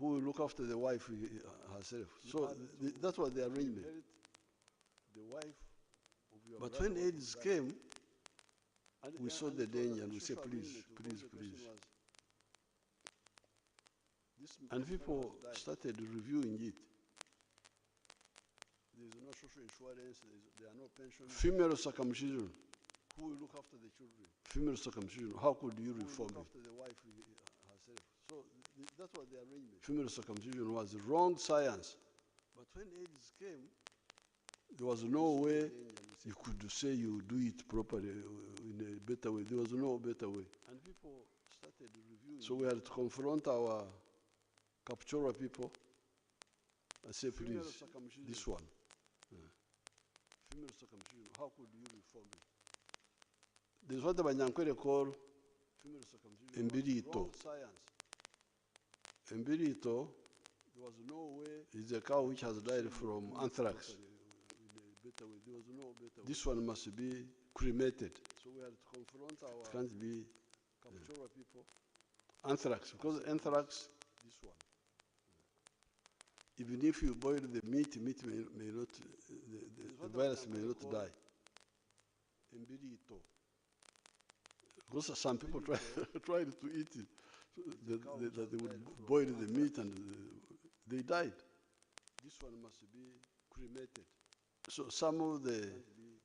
who will look after the wife herself. So that's what the arrangement. The wife of your But brother when was AIDS dying. came, And- we and- saw and the it was a danger and we said, social please, arrangement please, because the question please. was, this And man people has died. started reviewing it. There is no social insurance, there are no pensions. Female circumcision, Who will look after the children? female circumcision, how could you Who will reform look it? after the wife herself? So that's what the arrangement. Female circumcision was wrong science. But when AIDS came, There was no we saw the way danger and we said, you could say you do it properly in a better way. There was no better way. and people started reviewing. So we had to confront our Kapchora people and say, female please, circumcision. this one. Female circumcision. How could you reform it? There's what the Banyankwere call Female circumcision. Embirito. Wrong science. Embirito There was no way. is a cow which has died from anthrax. In a better way. There was no better This way. one must be cremated. So we had to confront It our can't be Kapchora people. anthrax, because anthrax, This one. even if you boil the meat may not, the virus may not die. Embirito. Because some people tried to eat it, so that they would boil the meat and they died. This one must be cremated. So some of the Can't be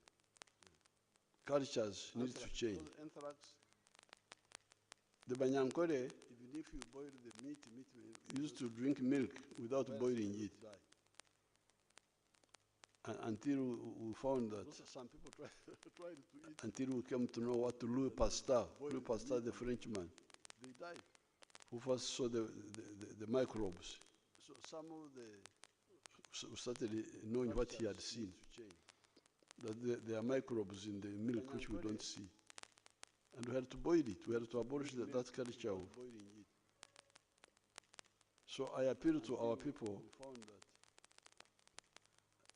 cultures need to anthrax. change. Because anthrax, The Banyankwere even if you boil the meat may used to drink milk without virus boiling may it, not die. until we found that, Because some people tried to eat. until we came to know what Louis Pasteur, Louis Pasteur, the Frenchman, They died. who first saw the microbes, So some of the so started knowing what he had cultures seen, need to change. that there are microbes in the milk which we don't see. And we had to boil it, we had to abolish that culture. Without boiling it. So I appeal to our people We found that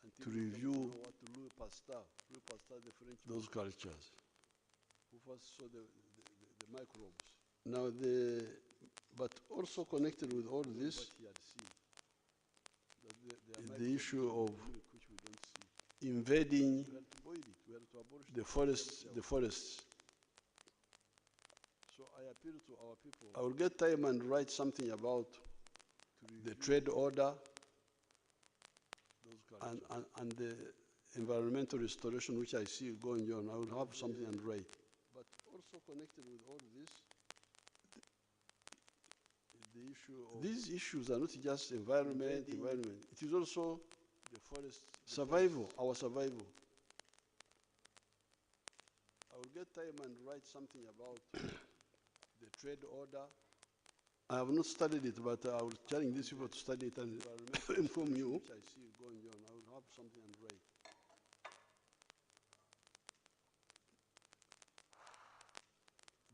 to until we came review know what Louis Pasteur, the Frenchman, those cultures. who first saw the microbes. Now, but also connected with all this, What he had seen. That there are is the microbes issue in of the milk which we don't see. invading We had to boil it. We had to abolish the culture. forests. So I appeal to our people I will get time and write something about to review the trade order those cultures. and the environmental restoration which I see going on. I will have something and write. But also connected with all this is the issue of These issues are not just environment. It is also the forest. survival, our survival. I will get time and write something about the trade order, I have not studied it, but I will challenge these people to study it and environmental inform you. which I see going on. I will have something and write.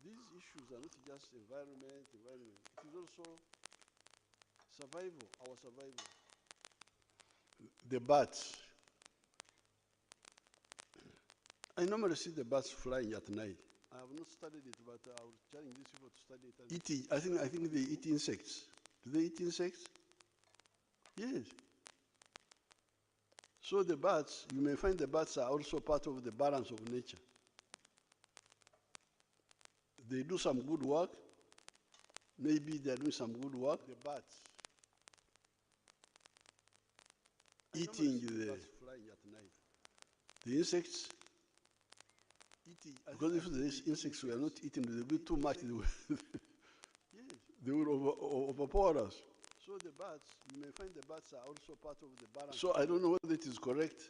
These issues are not just environment. It is also survival, our survival. The bats. I normally see the bats flying at night. I have not studied it, but I will challenge these people to study it. And Eating, I think they eat insects. Do they eat insects? Yes. So the bats, you may find the bats are also part of the balance of nature. They do some good work. Maybe they're doing some good work. the bats. I Eating normally see the bats flying at night. The insects, Eating. because if the insects were not eaten, they would be too much. Yes. They would overpower us. So the bats, you may find the bats are also part of the balance. So I don't know whether it is correct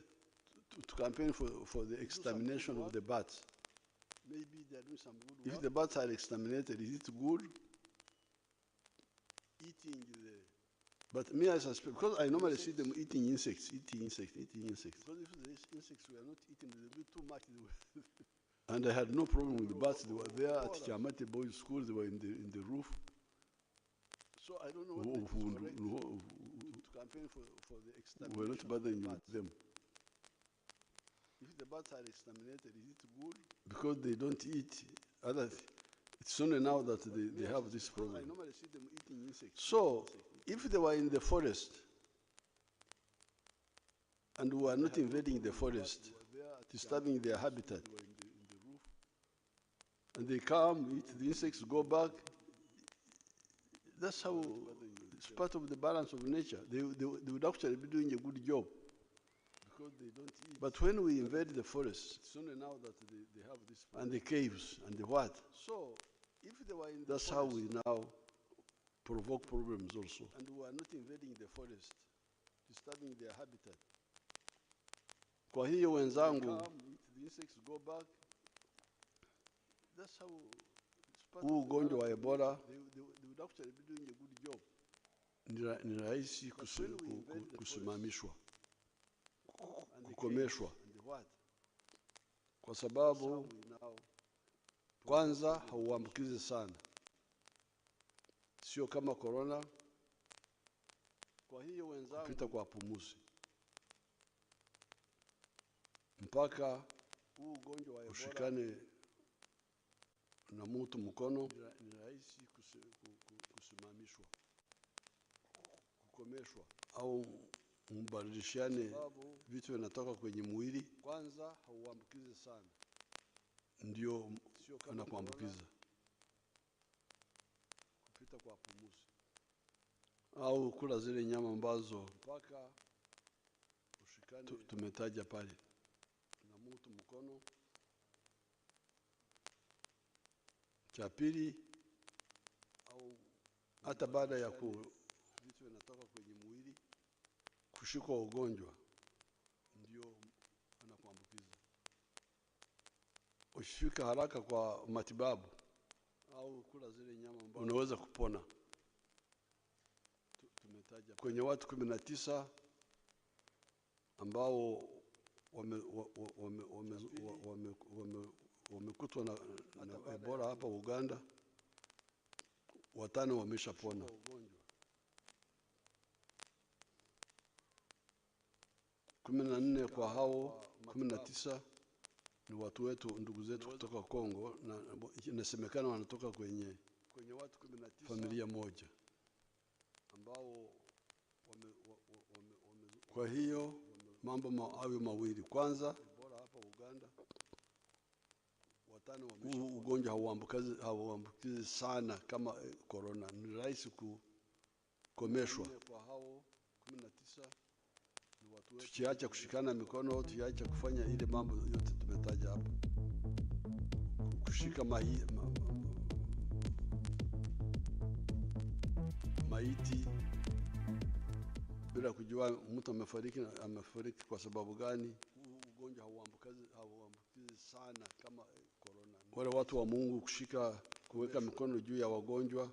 to campaign for the extermination of the bats. Maybe they're doing some good If work. the bats are exterminated, is it good? Eating the. But me, I suspect, because I normally see them eating insects. Because if these insects were not eaten, they would be too much. And I had no problem with the bats. They were there at Chamate Boys School. They were in the roof. So I don't know whether it is correct to campaign for the extermination. We're not bothering with them. If the bats are exterminated, is it good? Because they don't eat other. It's only now that they have this I problem. normally see them eating insects. So, if they were in the forest and we are not invading the forest, disturbing their habitat, and they come, eat the insects, go back, that's how it's part of the balance of nature. They would actually be doing a good job. Because they don't eat. But when we invade the forests, It's only now that they have this. and the caves, and the what, So, if they were in the that's forest, how we now provoke problems also. and we are not invading the forest, disturbing their habitat. Kwa hiyo They wenzangu, come, eat the insects, go back. That's how it's part huu of the ugonjwa wa balance of Ebola nature. They would actually be doing a good job. ni rahisi But when we invade the kusimamishwa, And the kukomeshwa, caves, and the what? kwa That's how sababu we now kwanza hauambukizi sana, sio kama corona Kwa hiyo wenzangu, kupita kwa pumuzi, mpaka huu ugonjwa wa Ebola ushikane na mtu mkono, ni rahisi kusimamishwa, kukomeshwa. au mbadilishane Sababu vitu vinatoka kwenye mwili, kwanza hauambukizi sana, ndio sio kama anakuambukiza, kupita kwa pumuzi, au kula zile nyama ambazo mpaka ushikane tumetaja pale. na mtu mkono. Cha pili, Au hata baada ya vitu vinatoka kwenye mwili, kushikwa ugonjwa, ndio anakuambukiza, usifika haraka kwa matibabu, au kula zile nyama ambazo unaweza kupona. tumetaja Kwenye watu 19 ambao wamekutwa na Ebola hapa Uganda, 5 wameshapona. ugonjwa. 14 kwa hao 19 ni watu wetu, ndugu zetu kutoka Kongo, na inasemekana wanatoka kwenye watu 19 familia moja. ambao Kwa hiyo mambo hayo mawili, kwanza Ebola hapa Uganda, 5 huu ugonjwa hauambukizi sana kama corona, ni rahisi kukomeshwa. Kwa hao 19 ni watu wetu, Tukiacha kushikana mikono, tukiacha kufanya ile mambo yote tumetaja hapa, kushika maiti bila kujua mtu amefariki kwa sababu gani. ugonjwa hauambukizi sana kama corona. Wale watu wa Mungu kuweka mikono juu ya wagonjwa,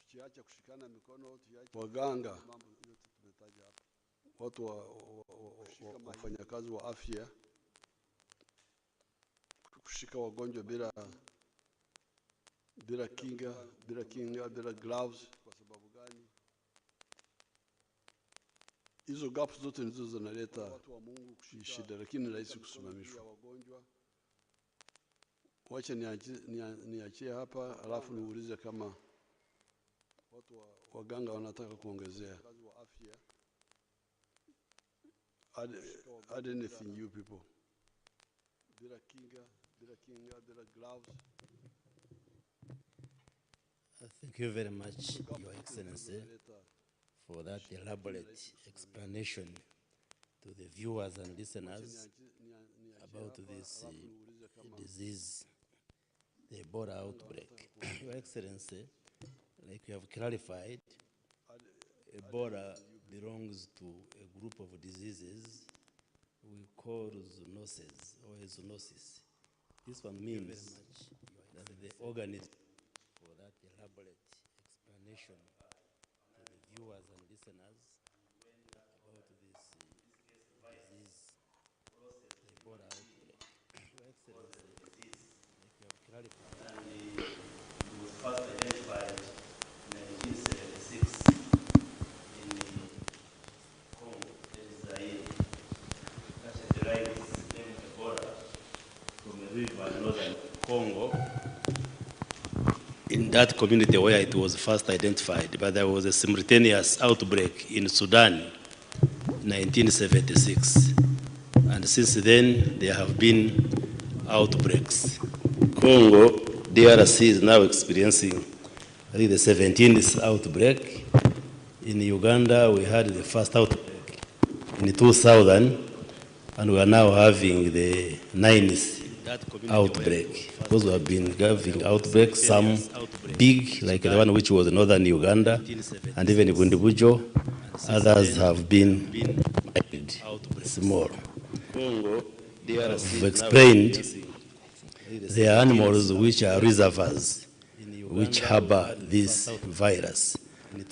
Tukiacha kushikana mikono, waganga, mambo yote tumetaja hapa, watu wafanyakazi wa afya, kushika wagonjwa bila kinga, bila gloves. Kwa sababu gani? Hizo gaps zote ndizo zinaleta Watu wa Mungu shida, lakini ni rahisi kusimamishwa. Wagonjwa, Wacha niachie hapa, alafu niulize kama watu waganga wanataka kuongezea. kazi wa afya, Add anything you people. bila kinga, bila gloves. Thank you very much, Your Excellency, for that elaborate explanation to the viewers and listeners about this disease, the Ebola outbreak. Your Excellency, like you have clarified, Ebola belongs to a group of diseases we call zoonoses or zoonosis. This one means that the organism, for that elaborate explanation to the viewers and listeners about this disease, the Ebola outbreak. Your Excellency, like you have clarified, It was first identified in 1976 in Congo, that is Zaire. That derives its name Ebola from a river in northern Congo. In that community where it was first identified, but there was a simultaneous outbreak in Sudan, 1976. And since then, there have been outbreaks. Congo, DRC is now experiencing, I think, the 17th outbreak. In Uganda, we had the first outbreak in 2000, and we are now having the 9th outbreak. Because we have been having outbreaks, some big, like the one which was in northern Uganda, and even in Bundibujo. Others have been small. I've explained there are animals which are reservoirs, which harbor this virus. And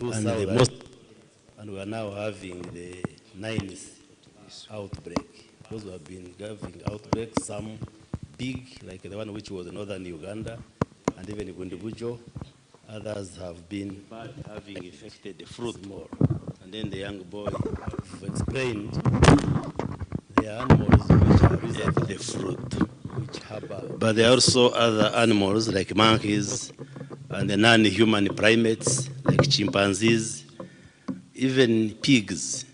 we are now having the 9th outbreak. Because we have been having outbreaks, some big, like the one which was in northern Uganda, and even in Bundibujo. Others have been having affected the fruit more. And then the young boy have explained there are animals which are the fruit, which harbor. But there are also other animals like monkeys and the non-human primates like chimpanzees. Even pigs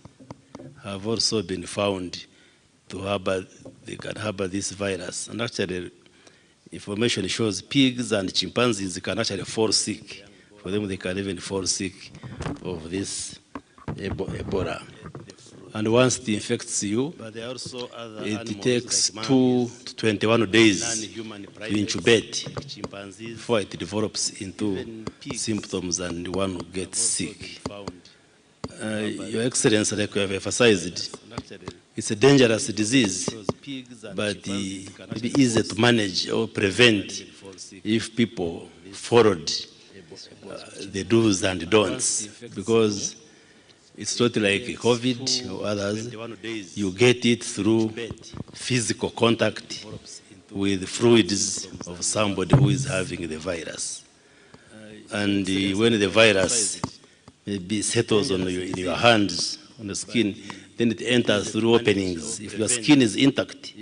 have also been found to harbor, they can harbor this virus. And actually, information shows pigs and chimpanzees can actually fall sick. For them, they can even fall sick of this Ebola. And once it infects you, it takes 2 to 21 days to incubate before it develops into symptoms and one gets sick. Your Excellency, like you have emphasized, it's a dangerous disease, but it be easy to manage or prevent if people followed the do's and don'ts, because it's not like COVID or others. You get it through physical contact with fluids of somebody who is having the virus. And when the virus maybe settles on in your hands, on the skin, then it enters through openings. If your skin is intact,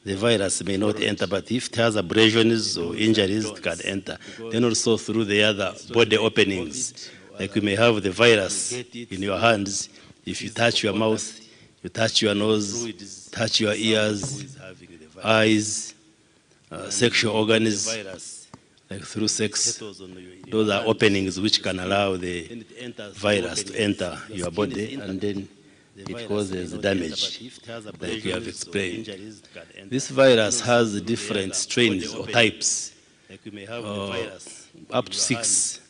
the virus may not enter, but if it has abrasions or injuries, it can enter. Then also through the other body openings, like you may have the virus in your hands. If you touch your mouth, you touch your nose, touch your ears, eyes, sexual organs, like through sex. Those are openings which can allow the virus to enter your body, and then it causes damage, like you have explained. This virus has different strains or types, up to 6.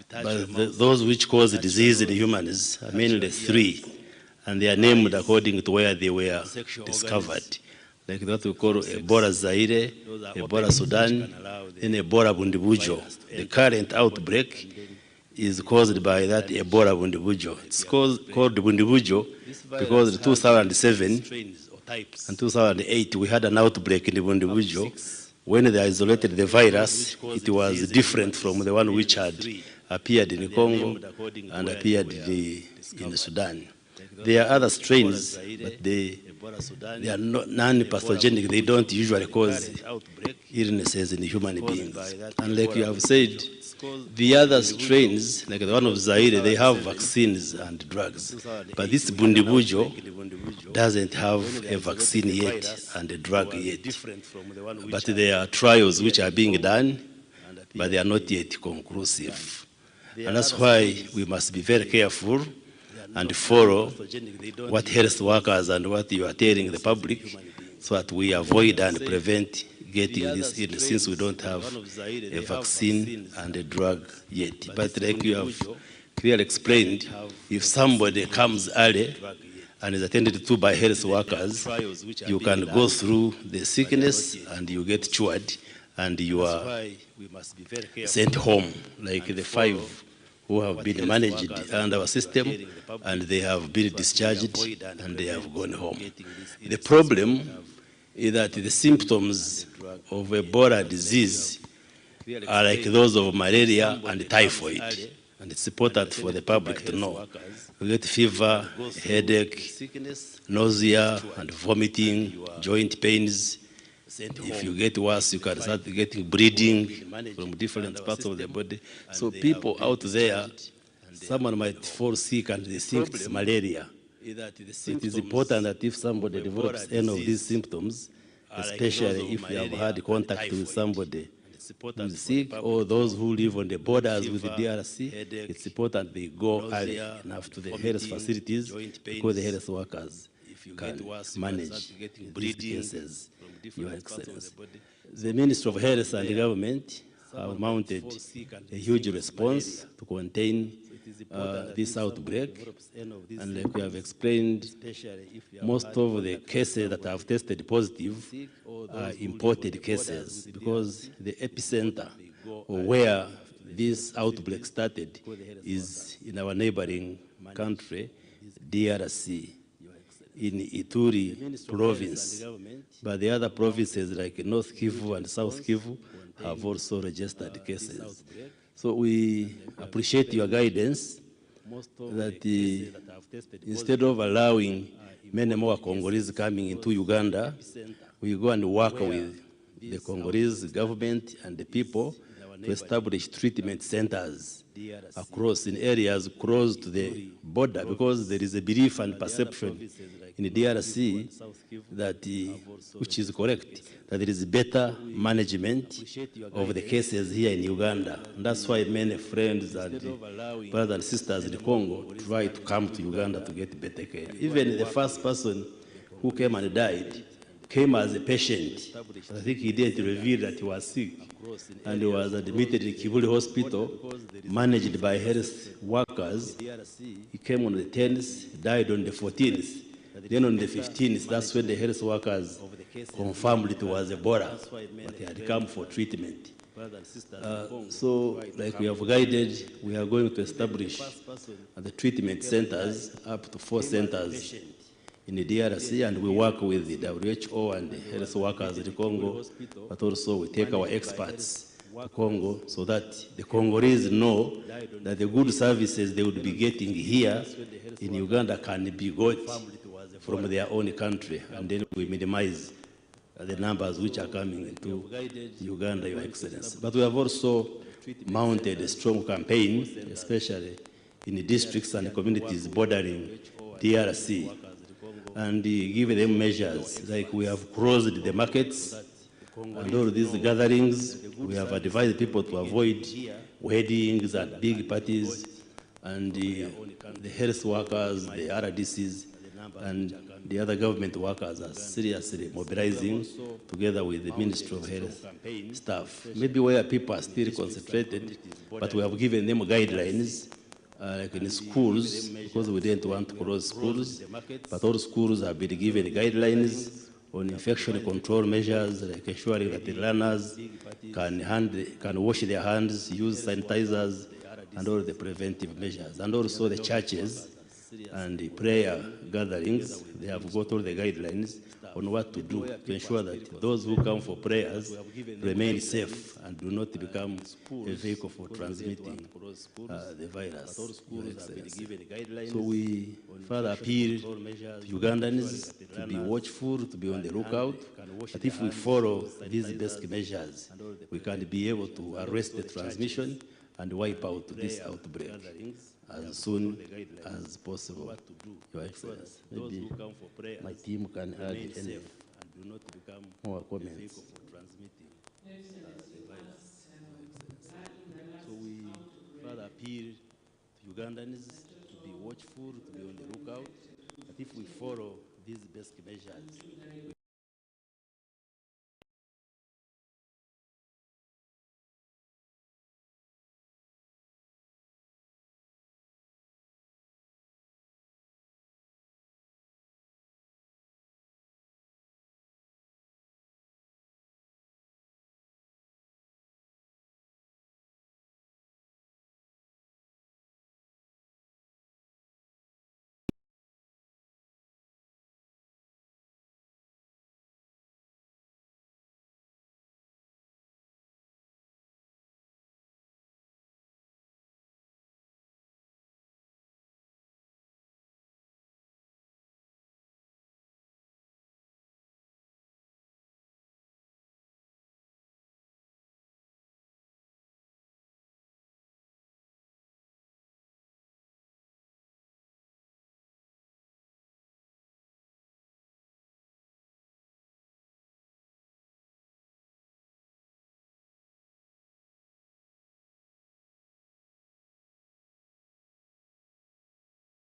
But those which cause disease in humans are mainly 3, and they are named according to where they were discovered. Like what we call Ebola Zaire, Ebola Sudan, and Ebola Bundibujo. The current outbreak is caused by that Ebola Bundibujo. It's called Bundibujo because in 2007 and 2008 we had an outbreak in Bundibujo. When they isolated the virus, it was different from the one which had appeared in Congo and appeared in Sudan. There are other strains, but they are non-pathogenic. They don't usually cause illnesses in human beings. And like you have said, the other strains, like the one of Zaire, they have vaccines and drugs. But this Bundibujo doesn't have a vaccine yet and a drug yet. But there are trials which are being done, but they are not yet conclusive. And that's why we must be very careful and follow what health workers and what you are telling the public, so that we avoid and prevent getting this illness, since we don't have a vaccine and a drug yet. But like you have clearly explained, if somebody comes early and is attended to by health workers, you can go through the sickness and you get cured and you are sent home, like the 5 who have been managed under our system, and they have been discharged and they have gone home. The problem is that the symptoms of Ebola disease are like those of malaria and typhoid, and it's important for the public to know. We get fever, headache, nausea and vomiting, joint pains, If you get worse, you can start getting bleeding from different parts of the body. So people out there, someone might fall sick and they think it's malaria. So it is important that if somebody develops any of these symptoms, especially if you have had contact with somebody who is sick or those who live on the borders with the DRC, it's important they go early enough to the health facilities because the health workers can manage these cases, Your Excellency. The Ministry of Health and the government have mounted a huge response to contain this outbreak. And like we have explained, most of the cases that have tested positive are imported cases because the epicenter or where this outbreak started is in our neighboring country, DRC, in Ituri province. But the other provinces like North Kivu and South Kivu have also registered cases. So we appreciate your guidance that instead of allowing many more Congolese coming into Uganda, we go and work with the Congolese government and the people to establish treatment centers across in areas close to the border, because there is a belief and perception in the DRC that, which is correct, that there is better management of the cases here in Uganda. And that's why many friends and brothers and sisters in the Congo try to come to Uganda to get better care. Even the first person who came and died came as a patient. I think he didn't reveal that he was sick, and he was admitted in Kivuli Hospital, managed by health workers. He came on the 10th, died on the 14th. Then on the 15th, that's when the health workers confirmed it was Ebola, but he had come for treatment. So, like we have guided, we are going to establish the treatment centers, up to 4 centers in the DRC, and we work with the WHO and the health workers in the Congo, but also we take our experts to Congo so that the Congolese know that the good services they would be getting here in Uganda can be got from their own country, and then we minimize the numbers which are coming into Uganda, Your Excellency. But we have also mounted a strong campaign, especially in the districts and communities bordering DRC, and give them measures, like we have closed the markets and all these gatherings. We have advised people to avoid weddings and big parties, and the health workers, the RDCs, and the other government workers are seriously mobilizing together with the Ministry of Health staff. Maybe where people are still concentrated, but we have given them guidelines, like in schools, because we didn't want to close schools, but all schools have been given guidelines on infection control measures, like ensuring that the learners can wash their hands, use sanitizers, and all the preventive measures. And also the churches and the prayer gatherings, they have got all the guidelines on what to do to ensure that those who come for prayers remain safe and do not become a vehicle for transmitting the virus, Your Excellency. So we further appeal to Ugandans to be watchful, to be on the lookout, that if we follow these basic measures, we can be able to arrest the transmission and wipe out this outbreak as soon as possible, Your Excellency. Maybe my team can add any more comments. So we further appeal to Ugandans to be watchful, to be on the lookout, that if we follow these basic measures,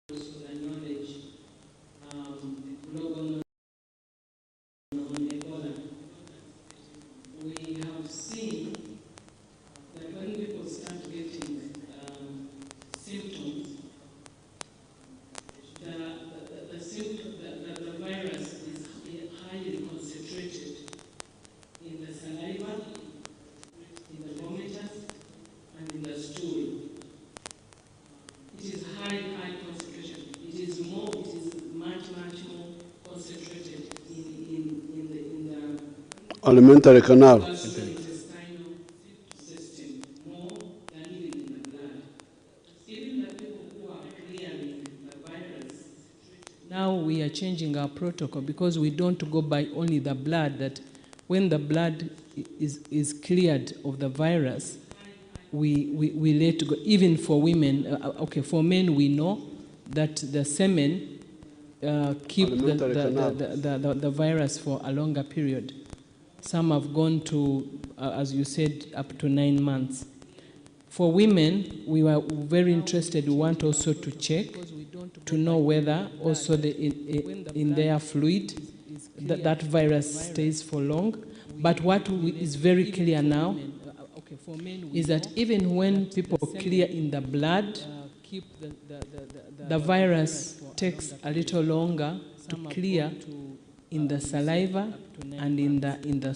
the knowledge, the global knowledge on Ebola. We have seen that when people start getting symptoms, the virus is highly concentrated in the saliva, in the vomitus, and in the stool. It is high concentration. It is much more concentrated in the Alimentary canal. gastrointestinal system, more than even in the blood. Even the people who are clearing the virus, now we are changing our protocol because we don't go by only the blood, that when the blood is cleared of the virus, we let go. Even for women, okay, for men we know that the semen keep the virus for a longer period. Some have gone to, as you said, up to 9 months. For women, we were very interested. We want also to check to know whether also in their fluid that virus stays for long. But what is very clear now is that even when people clear in the blood, the virus takes a little longer to clear in the saliva and in the